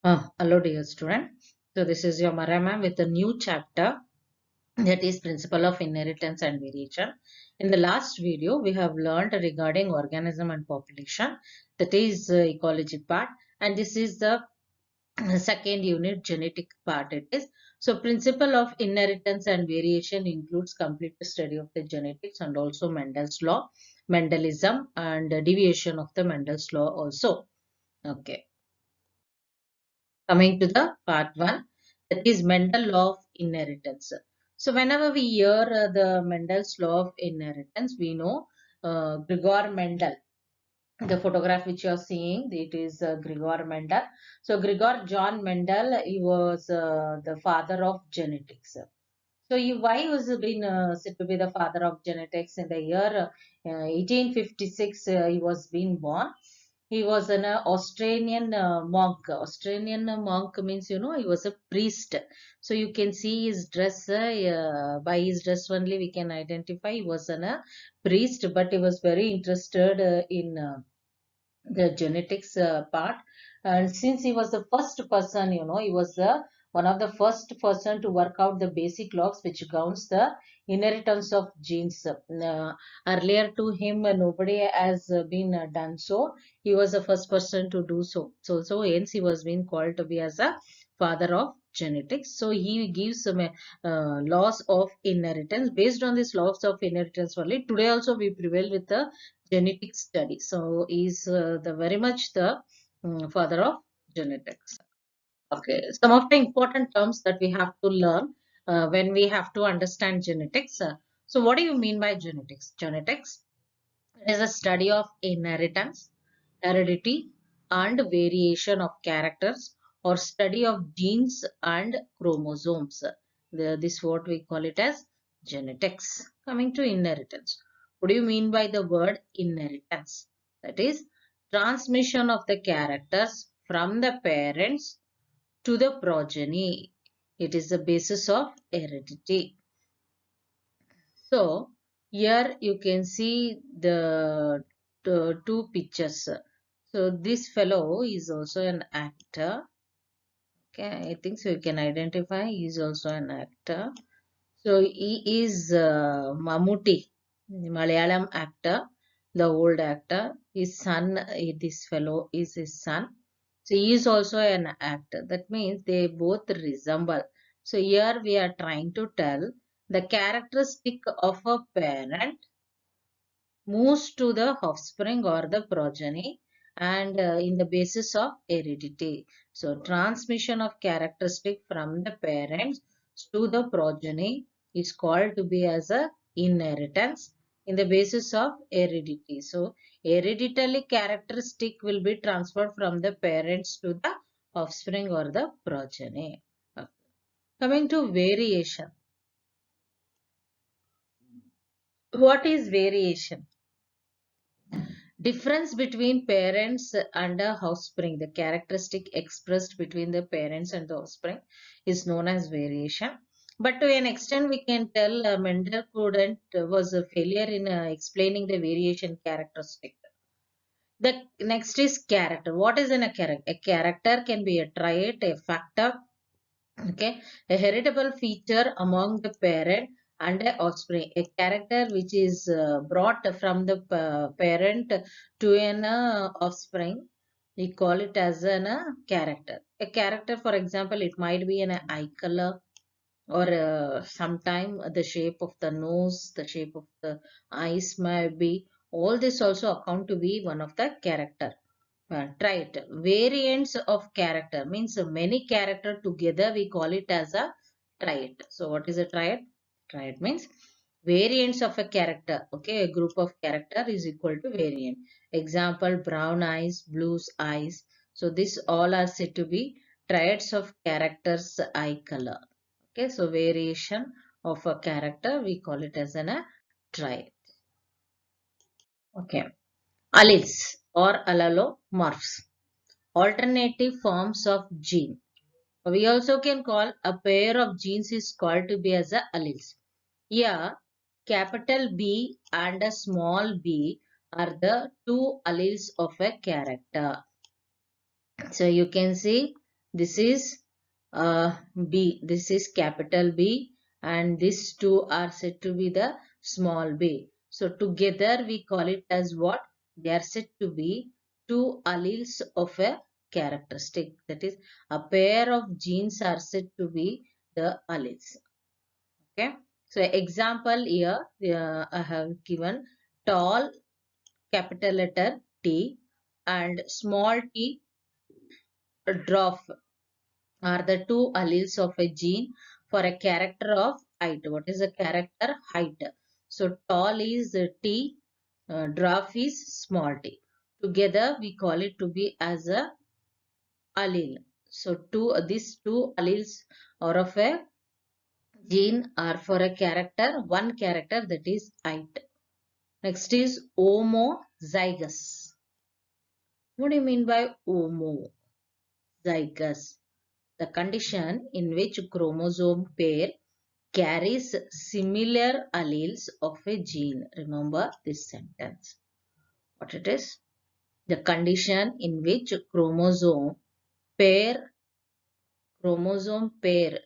Hello dear student. So this is your Marama with a new chapter, that is principle of inheritance and variation. In the last video we have learned regarding organism and population, that is ecology part, and this is the second unit, genetic part it is. So principle of inheritance and variation includes complete study of the genetics and also Mendel's law, Mendelism, and deviation of the Mendel's law also. Okay. Coming to the part 1, that is Mendel law of inheritance. So whenever we hear the Mendel's law of inheritance, we know Gregor Mendel. The photograph which you are seeing, it is Gregor Mendel. So Gregor John Mendel, he was the father of genetics. So why was he been said to be the father of genetics? In the year 1856, he was being born. He was an Australian monk. Australian monk means, he was a priest. So you can see his dress. By his dress only we can identify he was an priest, but he was very interested in the genetics part. And since he was the first person, he was the one of the first person to work out the basic laws which governs the inheritance of genes. Earlier to him, nobody has been done so. He was the first person to do so. So hence he was being called to be as a father of genetics. So he gives some laws of inheritance. Based on these laws of inheritance only, today also we prevail with the genetic study. So is the very much the father of genetics. Okay, some of the important terms that we have to learn when we have to understand genetics. So what do you mean by genetics? Genetics is a study of inheritance, heredity, and variation of characters, or study of genes and chromosomes. This what we call it as genetics. Coming to inheritance. What do you mean by the word inheritance? That is transmission of the characters from the parents to the progeny. It is the basis of heredity. So here you can see the two pictures. So this fellow is also an actor. Okay, I think so you can identify he is also an actor. So he is Mammootty, Malayalam actor, the old actor. His son, this fellow is his son. So he is also an actor. That means they both resemble. So here we are trying to tell the characteristic of a parent moves to the offspring or the progeny, and in the basis of heredity. So transmission of characteristic from the parents to the progeny is called to be as a inheritance in the basis of heredity. So hereditary characteristic will be transferred from the parents to the offspring or the progeny. Coming to variation. What is variation? Difference between parents and a offspring, the characteristic expressed between the parents and the offspring is known as variation. But to an extent, we can tell Mendel couldn't was a failure in explaining the variation characteristic. The next is character. What is in a character? A character can be a trait, a factor, okay, a heritable feature among the parent and a offspring. A character which is brought from the parent to an offspring, we call it as an character. A character, for example, it might be an eye color, or sometime the shape of the nose, the shape of the eyes might be. All this also account to be one of the character. Trait. Variants of character means many character together we call it as a trait. So what is a trait? Trait means variants of a character. Okay, a group of character is equal to variant. Example, brown eyes, blue eyes. So this all are said to be traits of character's eye color. Okay, so variation of a character we call it as a trait. Okay, alleles or allelomorphs. Alternative forms of gene. We also can call a pair of genes is called to be as a alleles. Here, capital B and a small b are the two alleles of a character. So you can see This is B. This is capital B, and these two are said to be the small b. So together we call it as what? They are said to be two alleles of a characteristic. That is, a pair of genes are said to be the alleles. Okay. So example here, I have given tall, capital letter T, and small t, dwarf, are the two alleles of a gene for a character of height. What is the character? Height. So tall is T, dwarf is small t. Together we call it to be as a allele. So these two alleles are of a gene are for a character, one character, that is height. Next is homozygous. What do you mean by homozygous? The condition in which chromosome pair carries similar alleles of a gene. Remember this sentence. What it is? The condition in which pair chromosome pair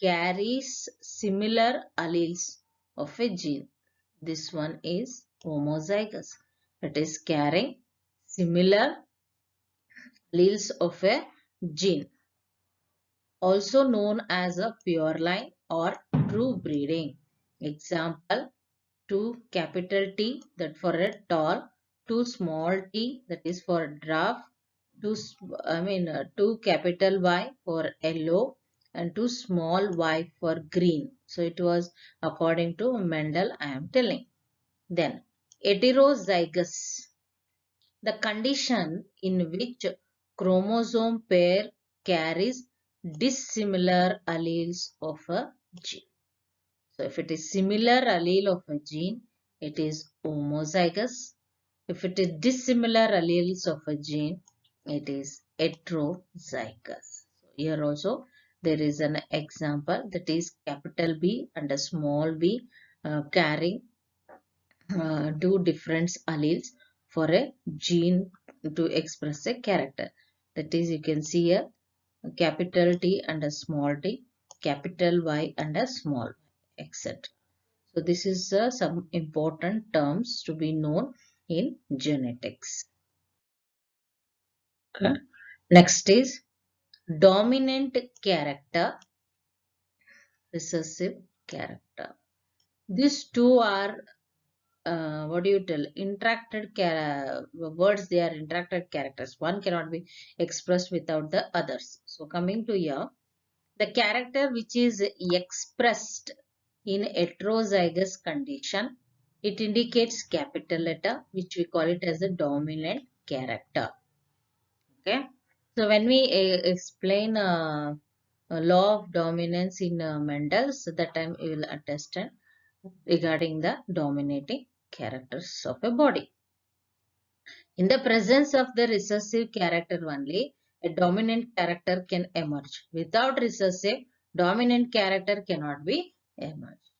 carries similar alleles of a gene. This one is homozygous. It is carrying similar alleles of a gene, also known as a pure line or true breeding. Example, 2 capital T, that for a tall, 2 small t, that is for a dwarf, 2 capital Y for yellow, and 2 small y for green. So it was according to Mendel, I am telling. Then heterozygous, the condition in which chromosome pair carries dissimilar alleles of a gene. So if it is similar allele of a gene, it is homozygous. If it is dissimilar alleles of a gene, it is heterozygous. So here also there is an example, that is capital B and a small b carrying two different alleles for a gene to express a character. That is, you can see a capital T and a small t, capital Y and a small y, etc. So this is some important terms to be known in genetics. Okay. Next is dominant character, recessive character. These two are what do you tell? Words, they are interacted characters. One cannot be expressed without the others. So coming to here, the character which is expressed in heterozygous condition, it indicates capital letter, which we call it as a dominant character. Okay. So when we explain a law of dominance in Mendel, so that time we will understand regarding the dominating characters of a body. In the presence of the recessive character only, a dominant character can emerge. Without recessive, dominant character cannot be emerged.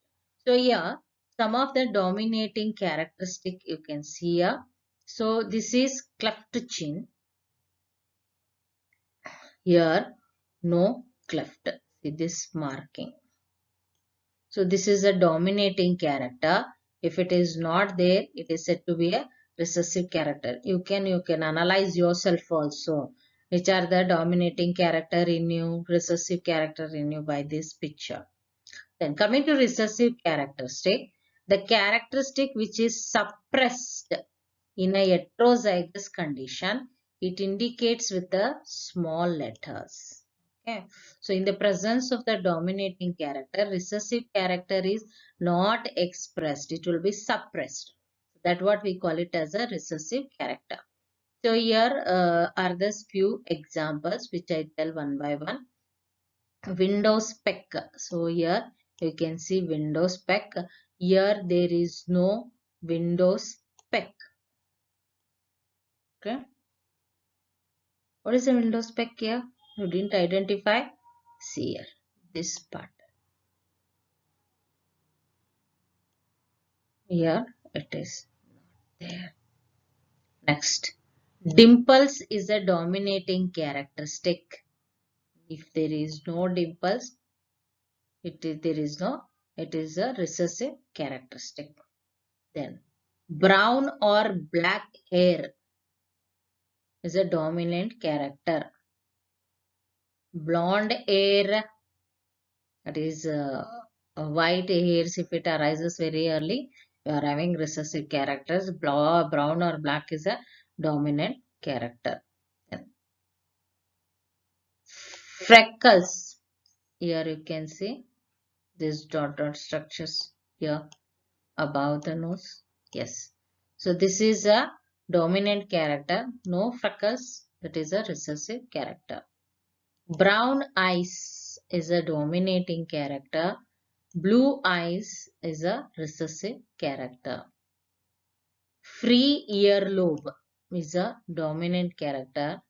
So here, some of the dominating characteristic you can see here. So this is cleft chin. Here, no cleft. See this marking. So this is a dominating character. If it is not there, it is said to be a recessive character. You can analyze yourself also, which are the dominating character in you, recessive character in you, by this picture. Then coming to recessive characteristic, the characteristic which is suppressed in a heterozygous condition, it indicates with the small letters. Okay. So in the presence of the dominating character, recessive character is not expressed. It will be suppressed. That's what we call it as a recessive character. So here are the few examples which I tell one by one. Window spec. So here you can see window spec. Here there is no window spec. Okay. What is the window spec here? You didn't identify? See here, this part. Here it is there. Next, dimples is a dominating characteristic. If there is no dimples, there is no, it is a recessive characteristic. Then brown or black hair is a dominant character. Blonde hair, that is white hairs, if it arises very early, you are having recessive characters. Brown or black is a dominant character. Then freckles, here you can see this dot structures here above the nose. Yes. So this is a dominant character. No freckles, that is a recessive character. Brown eyes is a dominating character. Blue eyes is a recessive character. Free earlobe is a dominant character.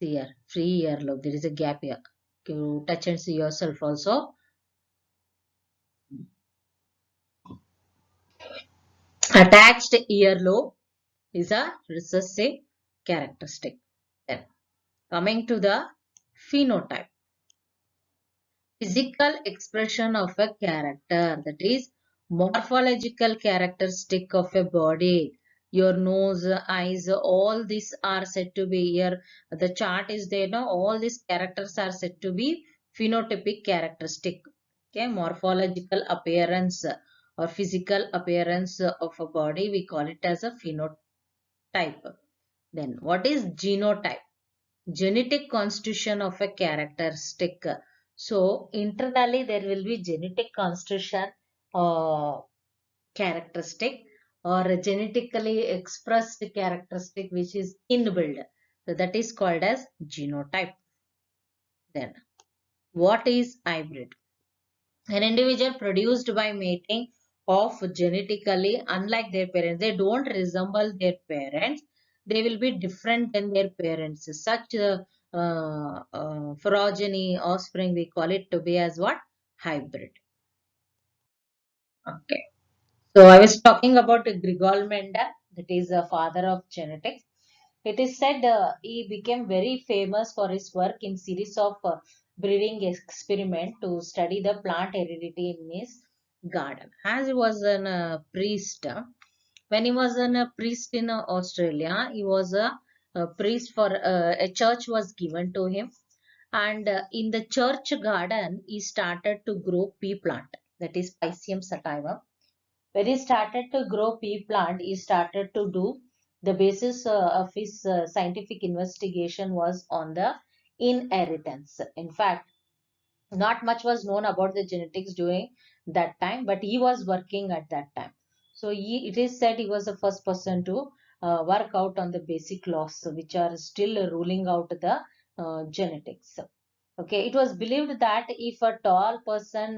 See here, free earlobe. There is a gap here. You touch and see yourself also. Attached earlobe is a recessive characteristic. Then coming to the phenotype. Physical expression of a character, that is morphological characteristic of a body. Your nose, eyes, all these are said to be here. The chart is there now. All these characters are said to be phenotypic characteristic. Okay, morphological appearance or physical appearance of a body, we call it as a phenotype. Then what is genotype? Genetic constitution of a characteristic. So internally there will be genetic constitution characteristic or a genetically expressed characteristic which is inbuilt. So that is called as genotype. Then what is hybrid? An individual produced by mating of genetically unlike their parents. They don't resemble their parents. They will be different than their parents. Such progeny, offspring, we call it to be as what? Hybrid. Okay. So I was talking about Grigol Mendel, that is the father of genetics. It is said he became very famous for his work in series of breeding experiment to study the plant heredity in his garden. As he was a priest, when he was a priest in Australia, he was a priest for a church was given to him, and in the church garden he started to grow pea plant, that is Piscium sativum. When he started to grow pea plant, he started to do the basis of his scientific investigation was on the inheritance. In fact, not much was known about the genetics during that time, but he was working at that time. So it is said he was the first person to work out on the basic laws which are still ruling out the genetics. Okay, it was believed that if a tall person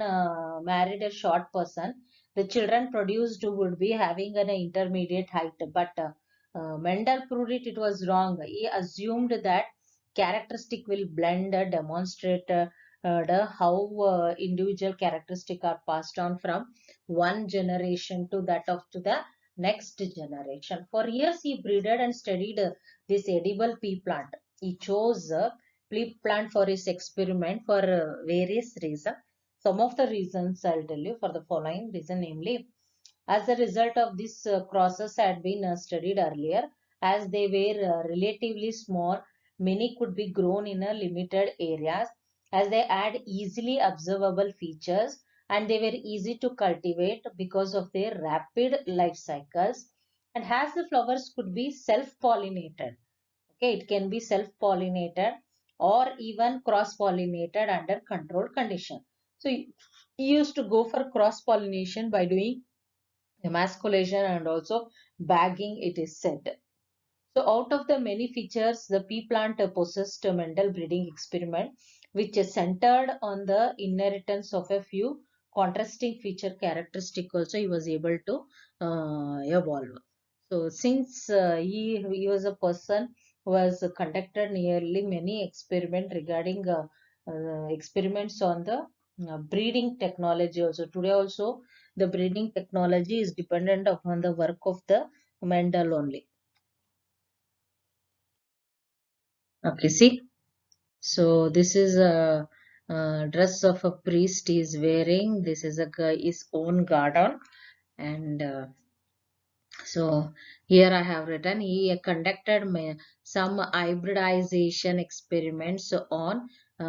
married a short person, the children produced would be having an intermediate height. But Mendel proved it was wrong. He assumed that characteristic will blend, demonstrate how individual characteristic are passed on from one generation to that of to the next generation. For years, he breeded and studied this edible pea plant. He chose pea plant for his experiment for various reasons. Some of the reasons I'll tell you for the following reason, namely, as a result of this crosses had been studied earlier, as they were relatively small, many could be grown in a limited areas, as they had easily observable features and they were easy to cultivate because of their rapid life cycles, and as the flowers could be self-pollinated. Okay, it can be self-pollinated or even cross-pollinated under controlled condition. So you used to go for cross-pollination by doing emasculation and also bagging, it is said. So out of the many features, the pea plant possessed a Mendel breeding experiment which is centered on the inheritance of a few contrasting feature characteristic also he was able to evolve. So since he was a person who has conducted nearly many experiments regarding experiments on the breeding technology also. Today also the breeding technology is dependent upon the work of the Mendel only. Okay, see. So this is a dress of a priest is wearing. This is a his own garden, and so here I have written he conducted some hybridization experiments on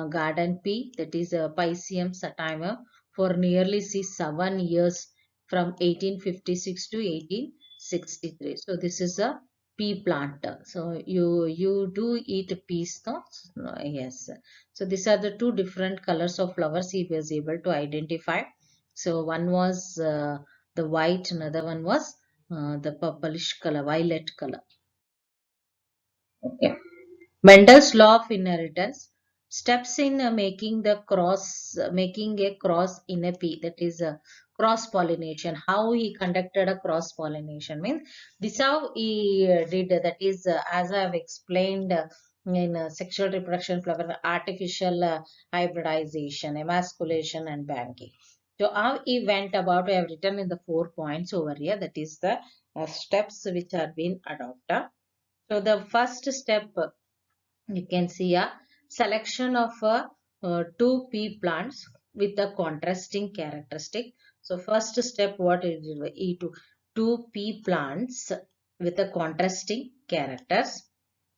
garden pea, that is Piscium sativa, for nearly 7 years from 1856 to 1863. So this is a pea plant. So you do eat peas, no? No, yes. So these are the two different colors of flowers he was able to identify. So one was the white, another one was the purplish color, violet color. Okay. Mendel's law of inheritance steps in making a cross in a pea, that is a cross pollination. How he conducted a cross pollination means this how he did. That is, as I have explained in sexual reproduction, flower, artificial hybridization, emasculation, and banking. So how he went about, I have written in the 4 points over here. That is the steps which are being adopted. So the first step, you can see a selection of two pea plants with a contrasting characteristic. So first step, what is it? Two pea plants with a contrasting characters.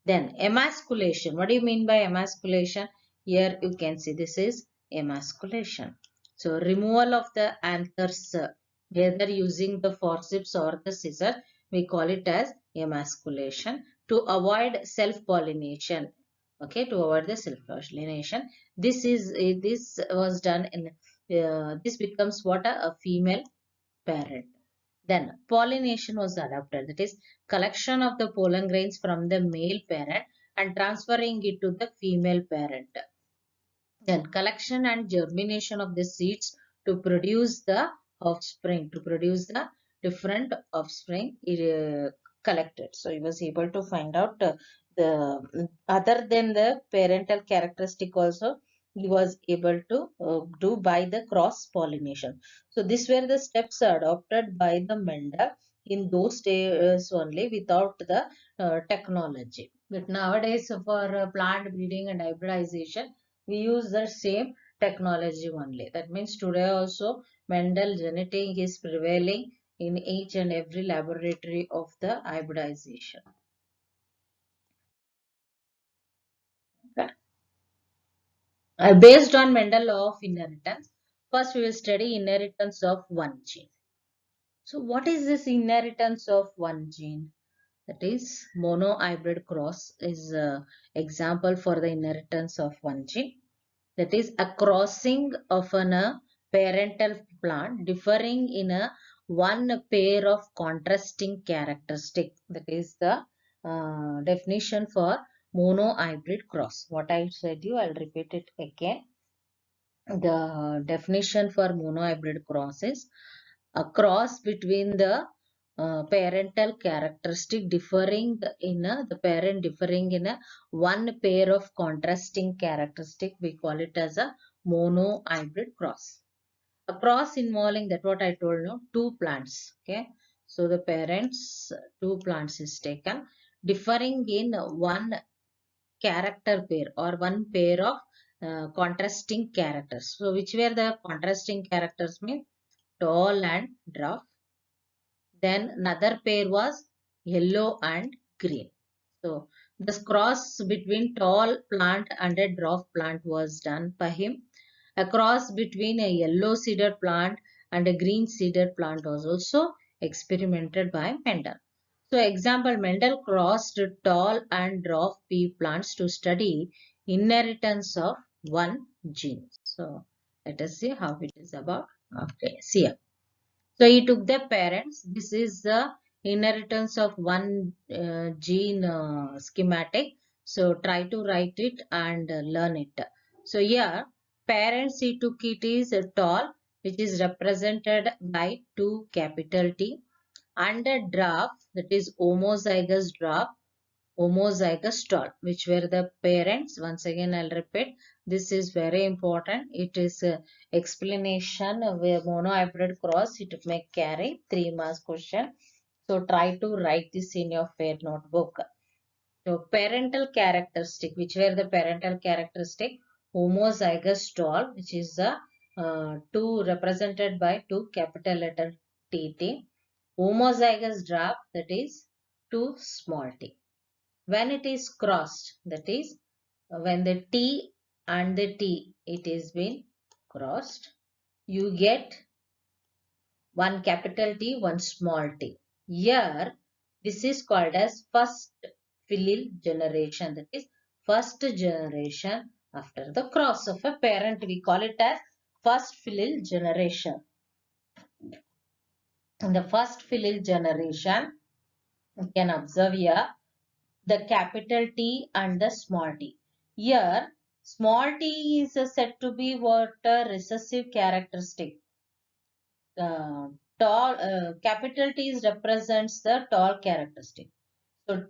Then emasculation. What do you mean by emasculation? Here you can see this is emasculation. So removal of the anthers, whether using the forceps or the scissor, we call it as emasculation to avoid self-pollination. Okay, to avoid the self-pollination. This was done in this becomes what a female parent. Then pollination was adopted, that is collection of the pollen grains from the male parent and transferring it to the female parent. Then collection and germination of the seeds to produce the offspring, to produce the different offspring collected. So he was able to find out the other than the parental characteristic also he was able to do by the cross pollination. So these were the steps adopted by the Mendel in those days only without the technology. But nowadays for plant breeding and hybridization we use the same technology only. That means today also Mendel genetic is prevailing in each and every laboratory of the hybridization. Okay. Based on Mendel law of inheritance, first we will study inheritance of one gene. So what is this inheritance of one gene? That is monohybrid cross is example for the inheritance of one gene. That is a crossing of a parental plant differing in a one pair of contrasting characteristic. That is the definition for monohybrid cross. What I said you, I'll repeat it again. The definition for monohybrid cross is a cross between the parental characteristic differing the parent differing in a one pair of contrasting characteristic. We call it as a monohybrid cross. A cross involving that what I told you, two plants. Okay, so the parents two plants is taken differing in one character pair or one pair of contrasting characters. So which were the contrasting characters mean tall and dwarf. Then another pair was yellow and green. So this cross between tall plant and a dwarf plant was done by him. A cross between a yellow cedar plant and a green cedar plant was also experimented by Mendel. So example, Mendel crossed tall and dwarf pea plants to study inheritance of one gene. So let us see how it is about. Okay, see here. So he took the parents. This is the inheritance of one gene schematic. So try to write it and learn it. So here parents he took it is tall, which is represented by two capital T, and a dwarf, that is homozygous dwarf, homozygous tall, which were the parents. Once again I'll repeat, this is very important. It is explanation where monohybrid cross it may carry 3 marks question. So try to write this in your fair notebook. So parental characteristic, which were the parental characteristic? Homozygous tall, which is the two represented by two capital letter TT. Homozygous dwarf, that is two small t. When it is crossed, that is when the T and the T it is been crossed, you get one capital T, one small t. Here, this is called as first filial generation. That is first generation after the cross of a parent. We call it as first filial generation. In the first filial generation, you can observe here the capital T and the small t. Here, small t is said to be what a recessive characteristic. uh, Capital T is represents the tall characteristic. So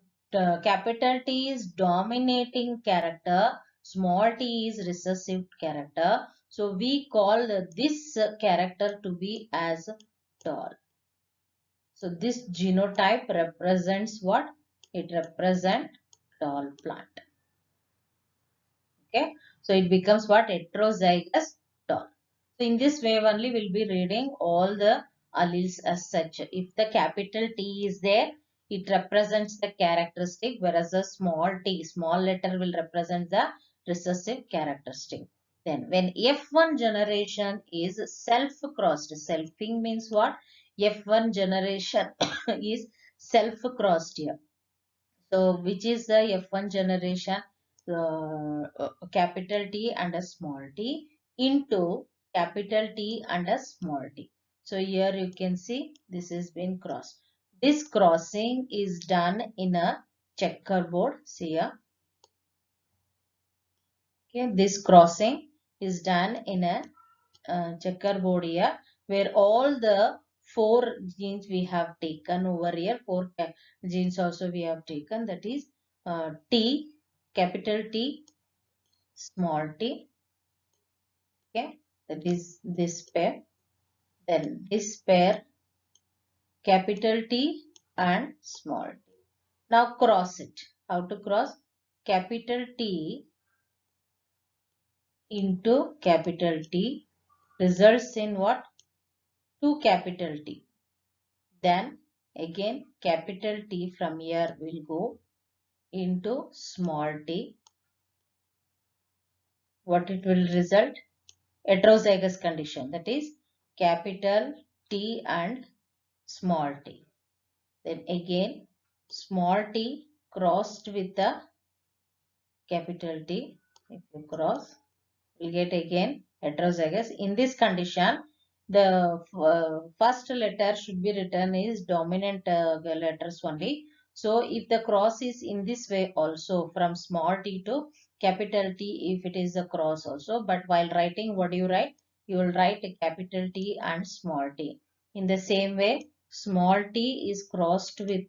capital T is dominating character, small t is recessive character. So we call this character to be as tall. So this genotype represents what? It represents tall plant. Okay. So it becomes what? Heterozygous tall. So in this way only we'll be reading all the alleles as such. If the capital T is there, it represents the characteristic, whereas the small t, small letter will represent the recessive characteristic. Then when F1 generation is self-crossed, selfing means what? F1 generation is self-crossed here. So which is the F1 generation? Capital T and a small t into capital T and a small t. So here you can see this has been crossed. This crossing is done in a checkerboard. See here. Okay, this crossing is done in a checkerboard here, where all the four genes we have taken over here, four genes also we have taken, that is T, capital T, small t, okay, that is this pair, then this pair, capital T and small t. Now cross it. How to cross? Capital T into capital T results in what? 2 capital T. Then again capital T from here will go into small t. What it will result? Heterozygous condition, that is capital T and small t. Then again small t crossed with the capital T. If you cross, you will get again heterozygous. In this condition, the first letter should be written is dominant letters only. So if the cross is in this way also, from small t to capital T, if it is a cross also, but while writing, what do you write? You will write a capital T and small t. In the same way, small t is crossed with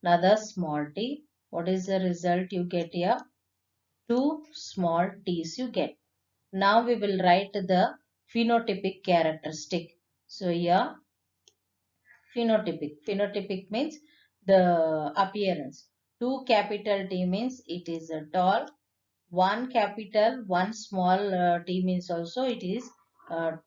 another small t. What is the result you get here? 2 small t's you get. Now we will write the phenotypic characteristic. So here phenotypic. Phenotypic means the appearance. 2 capital T means it is a tall. 1 capital, 1 small t means also it is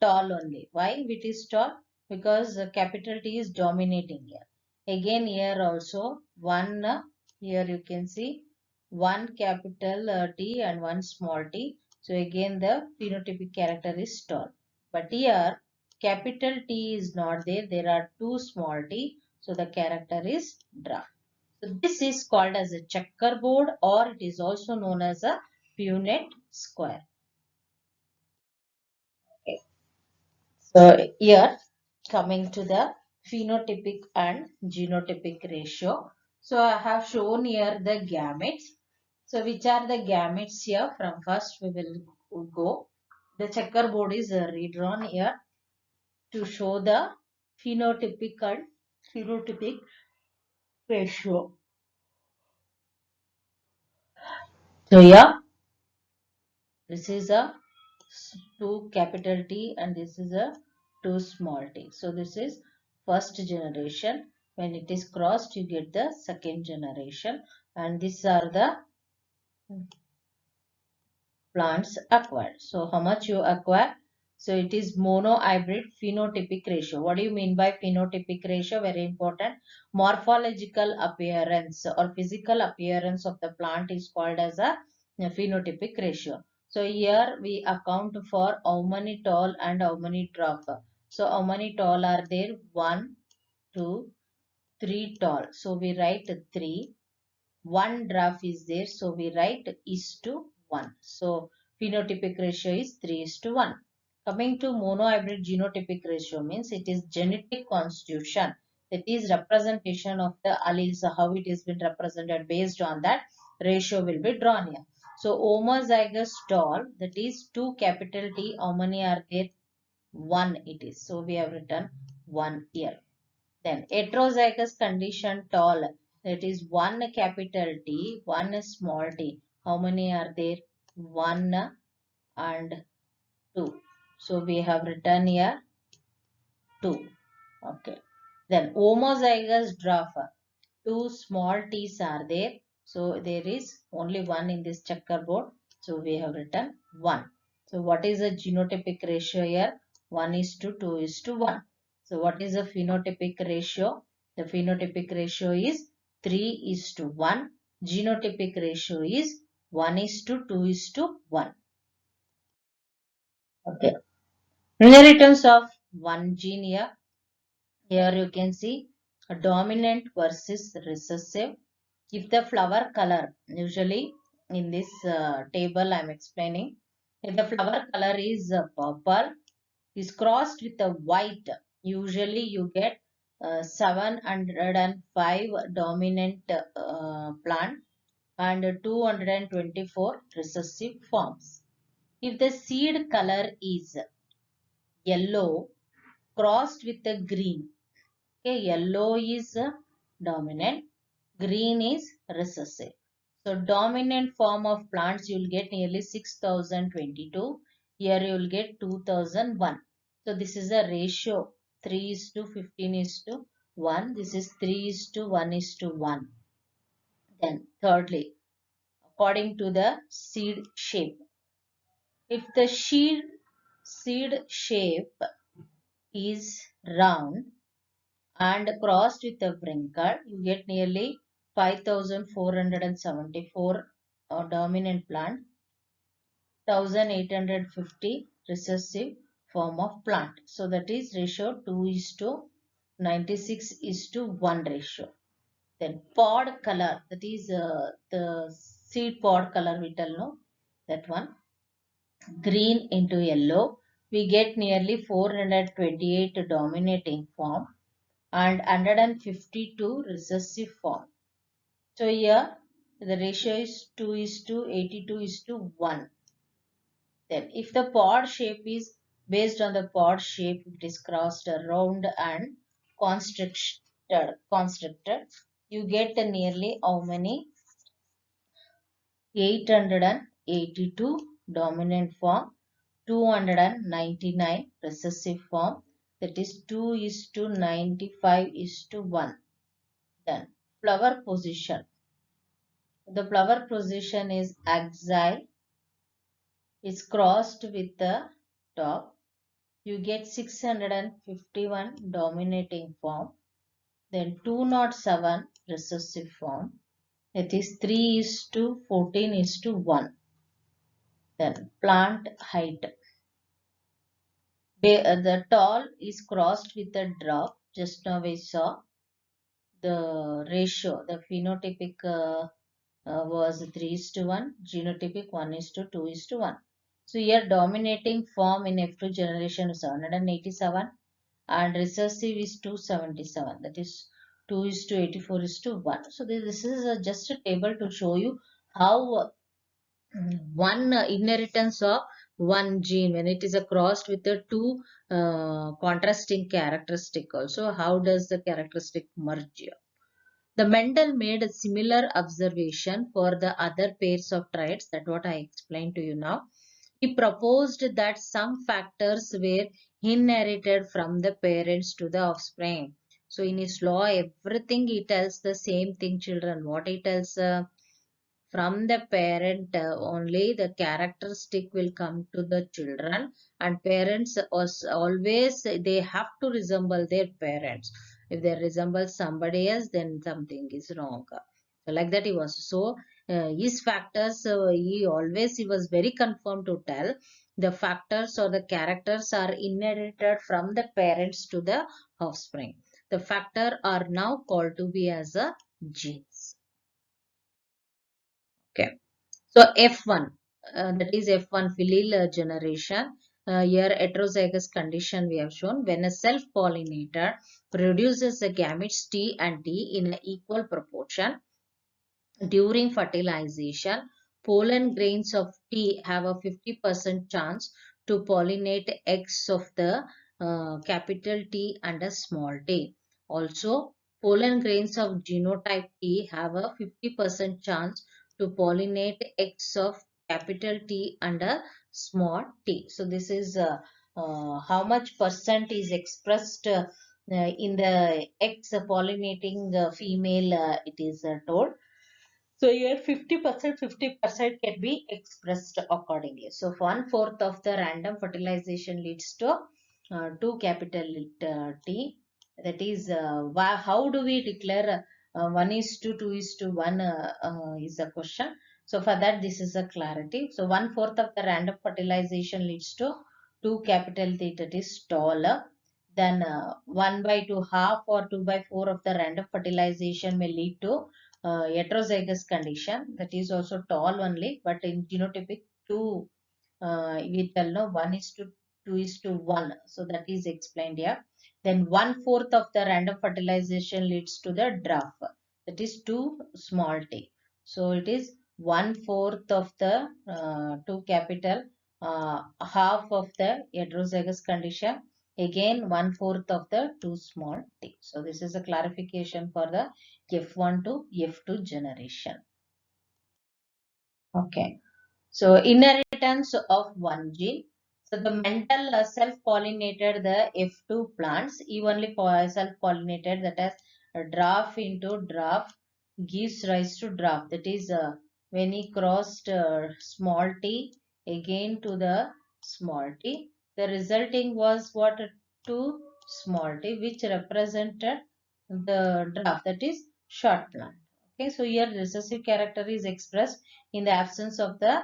tall only. Why it is tall? Because capital T is dominating here. Again here also 1, here you can see 1 capital T and 1 small t. So again the phenotypic character is tall. But here capital T is not there. There are 2 small t. So the character is dwarf. So this is called as a checkerboard, or it is also known as a Punnett square. Okay. So here coming to the phenotypic and genotypic ratio. So I have shown here the gametes. So which are the gametes here? From first we will go. The checkerboard is redrawn here to show the phenotypic and phenotypic ratio. So here this is a 2 capital T and this is a 2 small t. So this is first generation. When it is crossed, you get the second generation. and these are the plants acquired. So how much you acquire? So it is monohybrid phenotypic ratio. What do you mean by phenotypic ratio? Very important. Morphological appearance or physical appearance of the plant is called as a phenotypic ratio. So here we account for how many tall and how many drop. So how many tall are there? 1, 2, 3 tall. So we write 3. One draft is there, so we write is to 1. So phenotypic ratio is 3 is to 1. Coming to monohybrid genotypic ratio means it is genetic constitution, that is representation of the alleles, how it has been represented. Based on that, ratio will be drawn here. So homozygous tall, that is 2 capital T, how many are there? 1 it is, so we have written 1 here. Then heterozygous condition tall, that is 1 capital T, 1 small t. How many are there? 1 and 2. So we have written here 2. Okay. Then homozygous dwarf, 2 small t's are there. So there is only 1 in this checkerboard. So we have written 1. So what is the genotypic ratio here? 1 is to 2 is to 1. So what is the phenotypic ratio? The phenotypic ratio is 3 is to 1. Genotypic ratio is 1 is to 2 is to 1. Okay. Inheritance of one gene here. Here you can see a dominant versus recessive. If the flower color, usually in this table I am explaining, if the flower color is purple, is crossed with a white, usually you get 705 dominant plant and 224 recessive forms. If the seed color is yellow crossed with a green, okay, yellow is dominant, green is recessive. So dominant form of plants you will get nearly 6022. Here you will get 2001. So this is a ratio 3 is to 15 is to 1. This is 3 is to 1 is to 1. Then thirdly, according to the seed shape. If the seed shape is round and crossed with a wrinkle, you get nearly 5474 dominant plant, 1850 recessive form of plant. So that is ratio 2 is to 96 is to 1 ratio. Then pod color, that is the seed pod color we tell, no, that one, green into yellow, we get nearly 428 dominating form and 152 recessive form. So here the ratio is 2 is to 82 is to 1. Then if the pod shape is based on the pod shape, it is crossed round and constricted, you get nearly how many? 882 dominant form, 299 recessive form, that is 2 is to 95 is to 1. Then flower position. The flower position is axial, is crossed with the top. You get 651 dominating form, then 207 recessive form, that is 3 is to 14 is to 1. Then plant height. The tall is crossed with the drop. Just now we saw the ratio, the phenotypic was 3 is to 1, genotypic 1 is to 2 is to 1. So here dominating form in F2 generation is 787 and recessive is 277, that is 2 is to 84 is to 1. So this is just a table to show you how one inheritance of one gene, when it is crossed with the two contrasting characteristic, also how does the characteristic merge. The Mendel made a similar observation for the other pairs of traits, that what I explained to you now. He proposed that some factors were inherited from the parents to the offspring. So in his law, everything he tells the same thing, children. What he tells, from the parent only the characteristic will come to the children, and parents always they have to resemble their parents. If they resemble somebody else, then something is wrong. So like that he was. So his factors, he was very confirmed to tell the factors or the characters are inherited from the parents to the offspring. The factor are now called to be as a genes. Okay. So F1, that is F1 filial generation. Here heterozygous condition we have shown when a self-pollinator produces the gametes T and T in an equal proportion. During fertilization, pollen grains of tea have a 50% chance to pollinate eggs of the capital T and a small t. Also, pollen grains of genotype T have a 50% chance to pollinate eggs of capital T and a small t. So, this is how much percent is expressed in the eggs pollinating female, it is told. So here 50%, 50% can be expressed accordingly. So 1/4 of the random fertilization leads to 2 capital T. That is, how do we declare 1 is to 2 is to 1 is the question. So for that, this is a clarity. So 1/4 of the random fertilization leads to 2 capital T, that is taller. Then 1 by 2 half or 2 by 4 of the random fertilization may lead to heterozygous condition, that is also tall only, but in genotypic 2 we tell no 1 is to 2 is to 1, so that is explained here. Then 1/4 of the random fertilization leads to the draft, that is 2 small t. So it is 1/4 of the 2 capital, half of the heterozygous condition, again 1/4 of the 2 small t. So this is a clarification for the F1 to F2 generation. Okay. So inheritance of one gene. So the Mendel self-pollinated the F2 plants, evenly self-pollinated, that is draft into draft gives rise to draft. That is when he crossed small t again to the small t, the resulting was what? 2 small t, which represented the draft, that is short plant. Okay, so here recessive character is expressed in the absence of the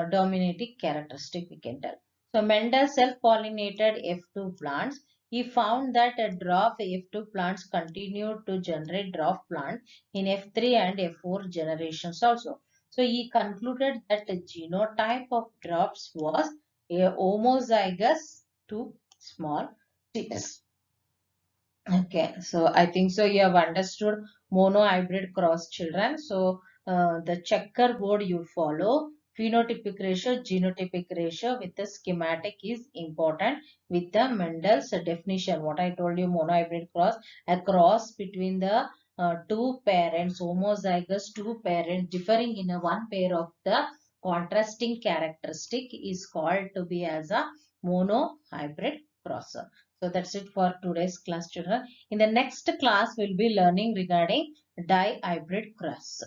dominating characteristic, we can tell. So Mendel self-pollinated F2 plants. He found that a draft F2 plants continued to generate draft plant in F3 and F4 generations also. So he concluded that the genotype of drafts was a homozygous to small trees. Okay, so I think so you have understood monohybrid cross children. So the checkerboard you follow, phenotypic ratio, genotypic ratio with the schematic is important with the Mendel's definition. What I told you, monohybrid cross, a cross between the two parents, homozygous two parents differing in a one pair of the contrasting characteristic is called to be as a monohybrid cross. So that's it for today's class, children. In the next class, we'll be learning regarding dihybrid cross.